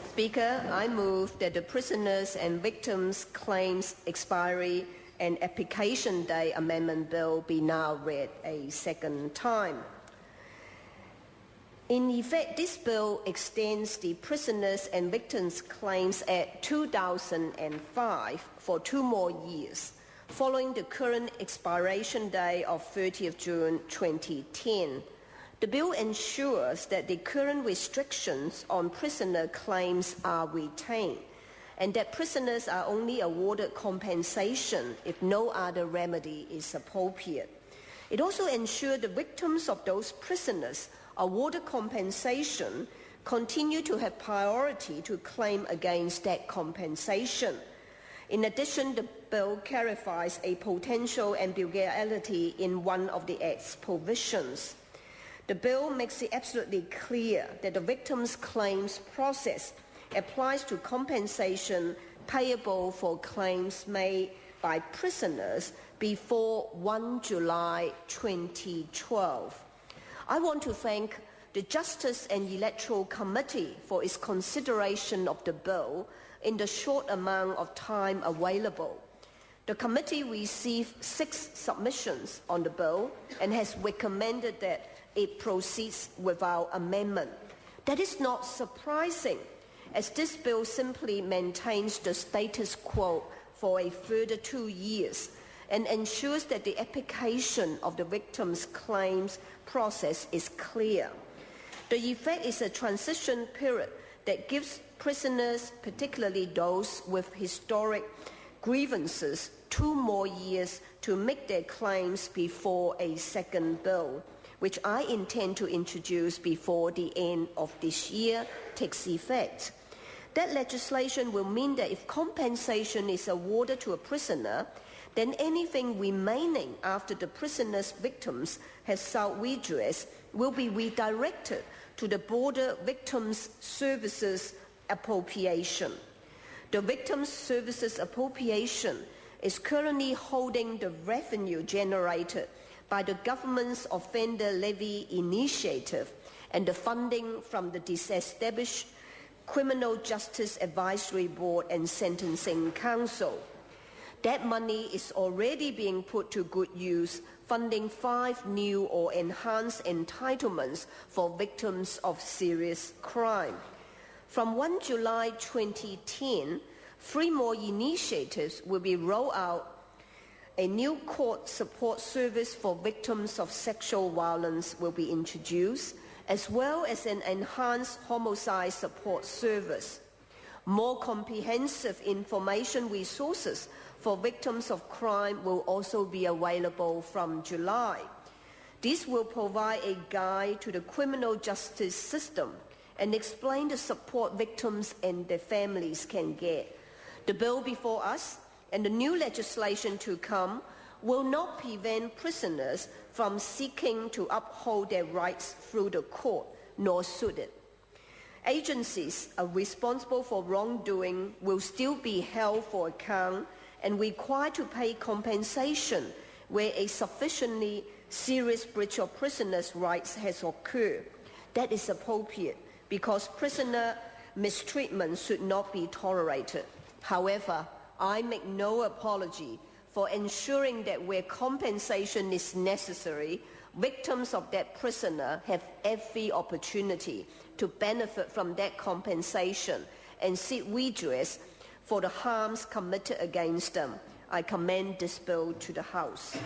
Speaker, I move that the Prisoners and Victims Claims Expiry and Application Day Amendment Bill be now read a second time. In effect, this bill extends the Prisoners and Victims Claims Act 2005 for 2 more years, following the current expiration day of 30th June 2010. The bill ensures that the current restrictions on prisoner claims are retained and that prisoners are only awarded compensation if no other remedy is appropriate. It also ensures the victims of those prisoners awarded compensation continue to have priority to claim against that compensation. In addition, the bill clarifies a potential ambiguity in one of the Act's provisions. The bill makes it absolutely clear that the victim's claims process applies to compensation payable for claims made by prisoners before 1 July 2012. I want to thank the Justice and Electoral Committee for its consideration of the bill in the short amount of time available. The committee received 6 submissions on the bill and has recommended that it proceeds without amendment. That is not surprising, as this bill simply maintains the status quo for a further 2 years and ensures that the application of the victim's claims process is clear. The effect is a transition period that gives prisoners, particularly those with historic grievances, 2 more years to make their claims before a second bill, which I intend to introduce before the end of this year, takes effect. That legislation will mean that if compensation is awarded to a prisoner, then anything remaining after the prisoner's victims have sought redress will be redirected to the Border Victims Services Appropriation. The Victims Services Appropriation is currently holding the revenue generated by the government's Offender Levy Initiative and the funding from the disestablished Criminal Justice Advisory Board and Sentencing Council. That money is already being put to good use, funding 5 new or enhanced entitlements for victims of serious crime. From 1 July 2010, 3 more initiatives will be rolled out. A new court support service for victims of sexual violence will be introduced, as well as an enhanced homicide support service. More comprehensive information resources for victims of crime will also be available from July. This will provide a guide to the criminal justice system and explain the support victims and their families can get. The bill before us and the new legislation to come will not prevent prisoners from seeking to uphold their rights through the court, nor should it. Agencies responsible for wrongdoing will still be held for account and required to pay compensation where a sufficiently serious breach of prisoners' rights has occurred. That is appropriate because prisoner mistreatment should not be tolerated. However, I make no apology for ensuring that where compensation is necessary, victims of that prisoner have every opportunity to benefit from that compensation and seek redress for the harms committed against them. I commend this bill to the House.